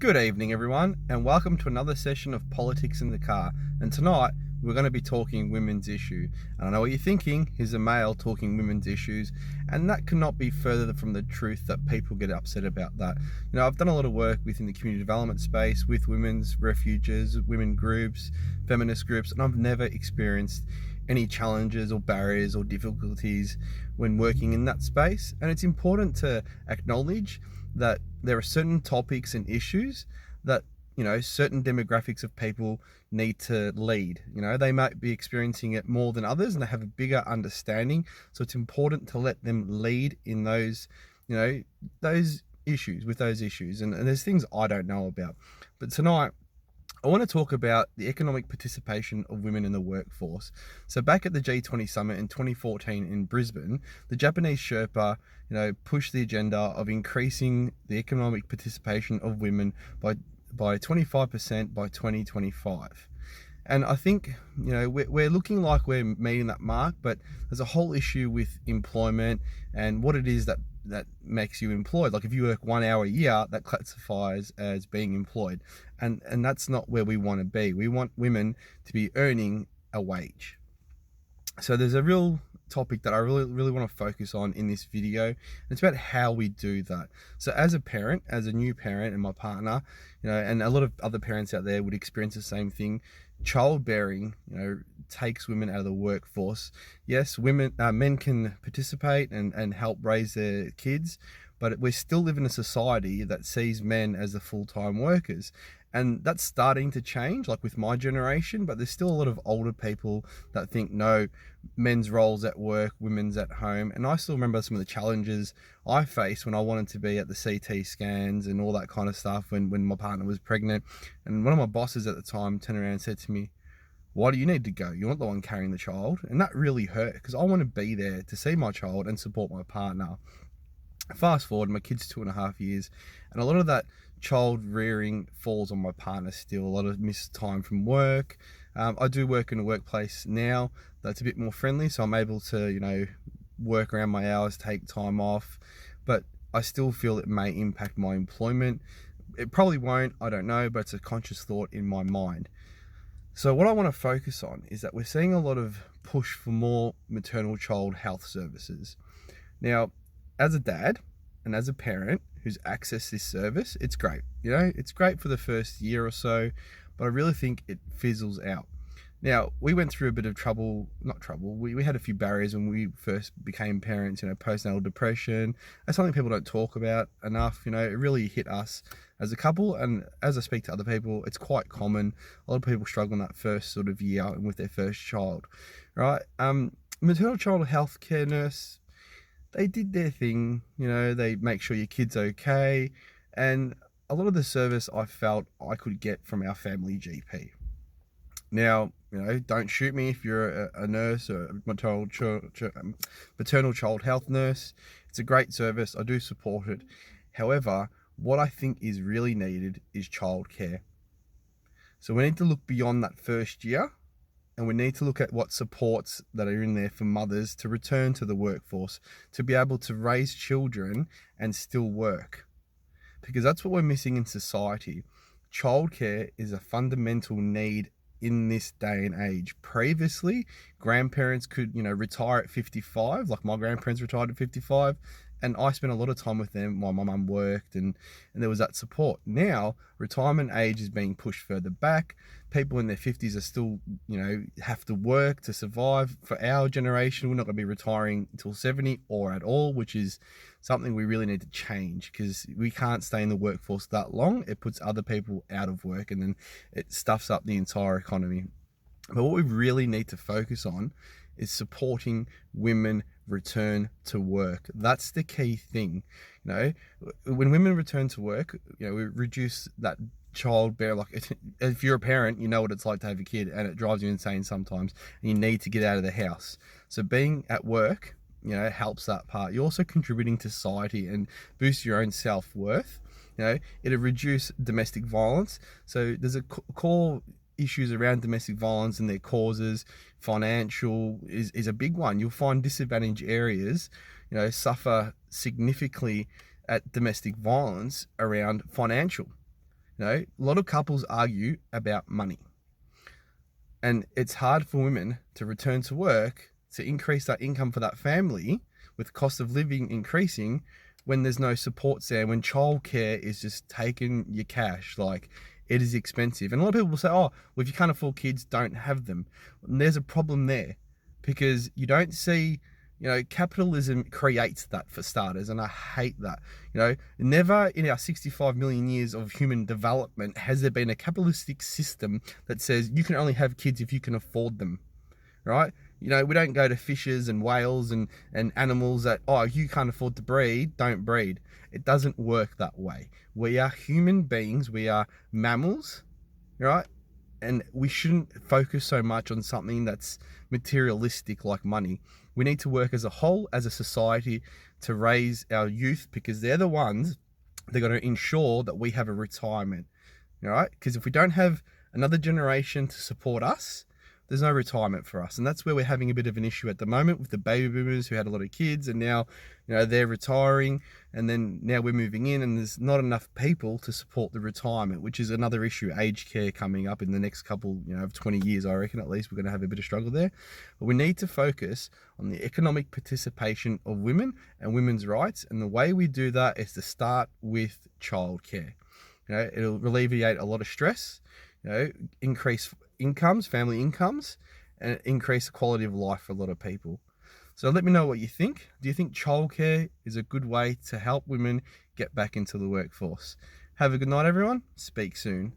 Good evening, everyone, and welcome to another session of Politics in the Car. And tonight, we're going to be talking women's issue. And I know what you're thinking, here's a male talking women's issues, and that cannot be further from the truth that people get upset about that. You know, I've done a lot of work within the community development space with women's refuges, women groups, feminist groups, and I've never experienced any challenges or barriers or difficulties when working in that space. And it's important to acknowledge that there are certain topics and issues that, you know, certain demographics of people need to lead. You know, they might be experiencing it more than others and they have a bigger understanding. So it's important to let them lead in those, you know, those issues, with those issues. And there's things I don't know about. But tonight, I want to talk about the economic participation of women in the workforce. So back at the G20 Summit in 2014 in Brisbane, the Japanese Sherpa, you know, pushed the agenda of increasing the economic participation of women by 25% by 2025. And I think, you know, we're looking like we're meeting that mark, but there's a whole issue with employment and what it is that makes you employed. Like if you work 1 hour a year, that classifies as being employed. And that's not where we want to be. We want women to be earning a wage. So there's a real topic that I really want to focus on in this video. And it's about how we do that. So as a parent, as a new parent, and my partner, you know, and a lot of other parents out there would experience the same thing. Childbearing, you know, takes women out of the workforce. Yes, men can participate and help raise their kids, but we still live in a society that sees men as the full-time workers. And that's starting to change, like with my generation, but there's still a lot of older people that think, no, men's roles at work, women's at home. And I still remember some of the challenges I faced when I wanted to be at the CT scans and all that kind of stuff when my partner was pregnant. And one of my bosses at the time turned around and said to me, why do you need to go? You're not the one carrying the child. And that really hurt because I want to be there to see my child and support my partner. Fast forward, my kid's 2.5 years, and a lot of that child rearing falls on my partner still. A lot of missed time from work. I do work in a workplace now that's a bit more friendly, so I'm able to, you know, work around my hours, take time off, but I still feel it may impact my employment. It probably won't, I don't know, but it's a conscious thought in my mind. So what I want to focus on is that we're seeing a lot of push for more maternal child health services. Now, as a dad and as a parent who's accessed this service, it's great. You know, it's great for the first year or so, but I really think it fizzles out. Now, we went through a bit of we had a few barriers when we first became parents, you know, postnatal depression. That's something people don't talk about enough. You know, it really hit us as a couple, and as I speak to other people, it's quite common. A lot of people struggle in that first sort of year and with their first child, right? Maternal child health care nurse, they did their thing, you know, they make sure your kid's okay. And a lot of the service I felt I could get from our family GP. Now, you know, don't shoot me if you're a nurse or a maternal child health nurse. It's a great service. I do support it. However, what I think is really needed is childcare. So we need to look beyond that first year, and we need to look at what supports that are in there for mothers to return to the workforce, to be able to raise children and still work. Because that's what we're missing in society. Childcare is a fundamental need in this day and age. Previously, grandparents could, you know, retire at 55, like my grandparents retired at 55, and I spent a lot of time with them while my mum worked, and there was that support. Now, retirement age is being pushed further back. People in their 50s are still, you know, have to work to survive. For our generation, we're not going to be retiring until 70 or at all, which is something we really need to change, because we can't stay in the workforce that long. It puts other people out of work, and then it stuffs up the entire economy. But what we really need to focus on is supporting women return to work. That's the key thing. You know, when women return to work, you know, we reduce that childbearing. Like if you're a parent, you know what it's like to have a kid, and it drives you insane sometimes, and you need to get out of the house. So being at work, you know, helps that part. You're also contributing to society and boosts your own self-worth. You know, it'll reduce domestic violence. So there's a core issues around domestic violence and their causes. Financial is a big one. You'll find disadvantaged areas, you know, suffer significantly at domestic violence around financial. A lot of couples argue about money, and it's hard for women to return to work to increase that income for that family with cost of living increasing when there's no supports there, when childcare is just taking your cash. Like, it is expensive. And a lot of people will say, oh, well, if you can't afford kids, don't have them. And there's a problem there, because you don't see, capitalism creates that, for starters, and I hate that. Never in our 65 million years of human development has there been a capitalistic system that says you can only have kids if you can afford them, right? We don't go to fishes and whales and animals that, oh, you can't afford to breed, don't breed. It doesn't work that way. We are human beings, we are mammals, right? And we shouldn't focus so much on something that's materialistic like money. We need to work as a whole, as a society, to raise our youth, because they're the ones that are going to ensure that we have a retirement, right? Because if we don't have another generation to support us, there's no retirement for us. And that's where we're having a bit of an issue at the moment with the baby boomers who had a lot of kids, and now, they're retiring, and then now we're moving in, and there's not enough people to support the retirement, which is another issue. Aged care coming up in the next couple, of 20 years, I reckon, at least we're going to have a bit of struggle there. But we need to focus on the economic participation of women and women's rights. And the way we do that is to start with childcare. It'll alleviate a lot of stress, increase incomes, family incomes, and increase the quality of life for a lot of people. So let me know what you think. Do you think childcare is a good way to help women get back into the workforce? Have a good night, everyone. Speak soon.